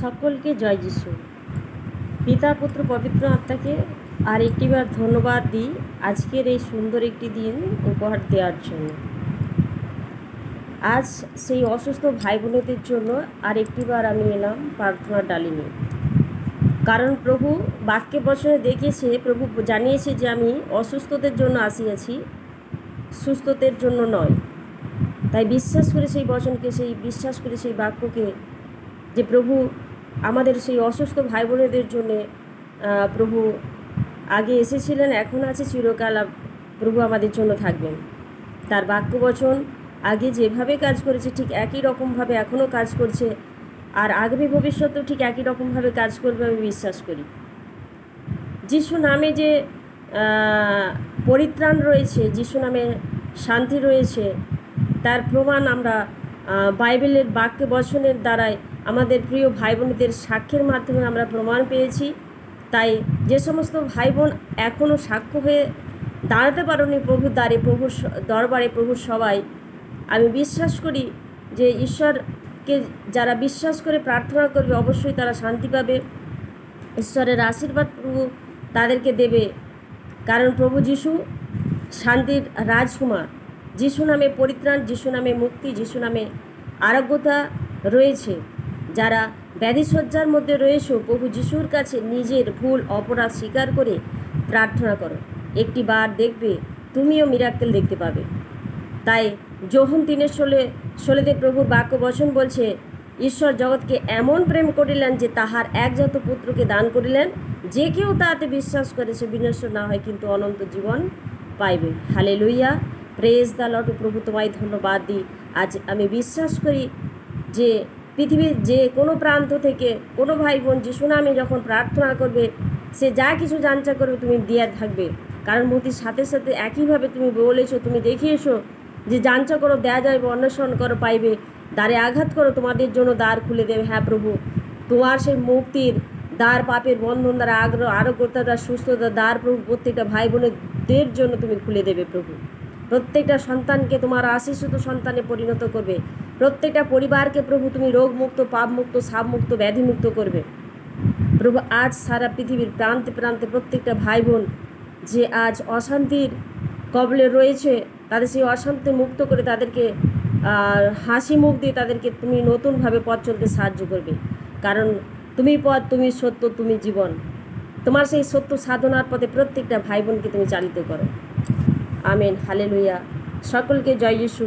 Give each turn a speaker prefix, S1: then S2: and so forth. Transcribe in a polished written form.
S1: সকলকে জয় যিশু। পিতা পুত্র পবিত্র আত্মাকে আর একটিবার ধন্যবাদ দিই আজকের এই সুন্দর একটি দিন উপহার দেওয়ার জন্য। আজ সেই অসুস্থ ভাই বোনেদের জন্য আর একটিবার আমি এলাম প্রার্থনার ডালি নিয়ে। কারণ প্রভু বাক্যে বচনে দেখিয়েছে, প্রভু জানিয়েছে যে আমি অসুস্থদের জন্য আসিয়াছি, সুস্থদের জন্য নয়। তাই বিশ্বাস করে সেই বচনকে, বিশ্বাস করে সেই বাক্যকে, যে প্রভু আমাদের সেই অসুস্থ ভাই বোনেদের জন্যে প্রভু আগে এসেছিলেন, এখন আছে, চিরকাল প্রভু আমাদের জন্য থাকবেন। তার বাক্য বচন আগে যেভাবে কাজ করেছে ঠিক একই রকমভাবে এখনও কাজ করছে, আর আগামী ভবিষ্যতেও ঠিক একই রকমভাবে কাজ করবে আমি বিশ্বাস করি। যিশু নামে যে পরিত্রাণ রয়েছে, যিশু নামে শান্তি রয়েছে, তার প্রমাণ আমরা বাইবেলের বাক্য বচনের দ্বারাই আমাদের প্রিয় ভাই বোনদের সাক্ষ্যের মাধ্যমে আমরা প্রমাণ পেয়েছি। তাই যে সমস্ত ভাই বোন এখনও সাক্ষ্য হয়ে দাঁড়াতে পারেনি প্রভুর দ্বারে, প্রভুর দরবারে, প্রভুর সবাই, আমি বিশ্বাস করি যে ঈশ্বরকে যারা বিশ্বাস করে প্রার্থনা করবে অবশ্যই তারা শান্তি পাবে। ঈশ্বরের আশীর্বাদ প্রভু তাদেরকে দেবে, কারণ প্রভু যিশু শান্তির রাজকুমার। যিশু নামে পরিত্রাণ, যিশু নামে মুক্তি, যিশু নামে আরোগ্যতা রয়েছে। যারা ব্যাধিসজ্জার মধ্যে রয়েছে, প্রভু যিশুর কাছে নিজের ভুল অপরাধ স্বীকার করে প্রার্থনা করো, একটি বার দেখবে তুমিও মিরাক্কেল দেখতে পাবে। তাই যোহন 3:16 প্রভুর বাক্য বচন বলছে, ঈশ্বর জগৎকে এমন প্রেম করিলেন যে তাহার একজাত পুত্রকে দান করিলেন, যে কেউ তাতে বিশ্বাস করে সে বিনষ্ট না হয় কিন্তু অনন্ত জীবন পাইবে। Hallelujah, praise the Lord. প্রভু তোমায় ধন্যবাদ দিই। আজ আমি বিশ্বাস করি যে পৃথিবীর যে কোনো প্রান্ত থেকে কোনো ভাই বোন যিশু নামে যখন প্রার্থনা করবে, সে যা কিছু জানচা করবে তুমি দিয়ে থাকবে। কারণ মূর্তির সাথে সাথে একইভাবে তুমি বলেছো, তুমি দেখিয়েছো যে জানচা করো দেয়া যাবে, অন্বেষণ করো পাইবে, দ্বারে আঘাত করো তোমাদের জন্য দ্বার খুলে দেবে। হ্যাঁ প্রভু, তোমার সেই মুক্তির দ্বার, পাপের বন্ধন দ্বারা আরোগ্যতা দ্বারা সুস্থতা দ্বার প্রভু প্রত্যেকটা ভাই বোনেদের জন্য তুমি খুলে দেবে। প্রভু প্রত্যেকটা সন্তানকে তোমার আশীর্ষিত সন্তানে পরিণত করবে। প্রত্যেকটা পরিবারকে প্রভু তুমি রোগমুক্ত, পাপমুক্ত, সাপমুক্ত, ব্যাধিমুক্ত করবে। প্রভু আজ সারা পৃথিবীর প্রান্তে প্রান্তে প্রত্যেকটা ভাই বোন যে আজ অশান্তির কবলে রয়েছে, তাদের সেই অশান্তি মুক্ত করে তাদেরকে হাসি মুখ দিয়ে তাদেরকে তুমি নতুনভাবে পথ চলতে সাহায্য করবে। কারণ তুমি পথ, তুমি সত্য, তুমি জীবন। তোমার সেই সত্য সাধনার পথে প্রত্যেকটা ভাই বোনকে তুমি চালিত করো। Amen, hallelujah. সকলকে জয় যিশু।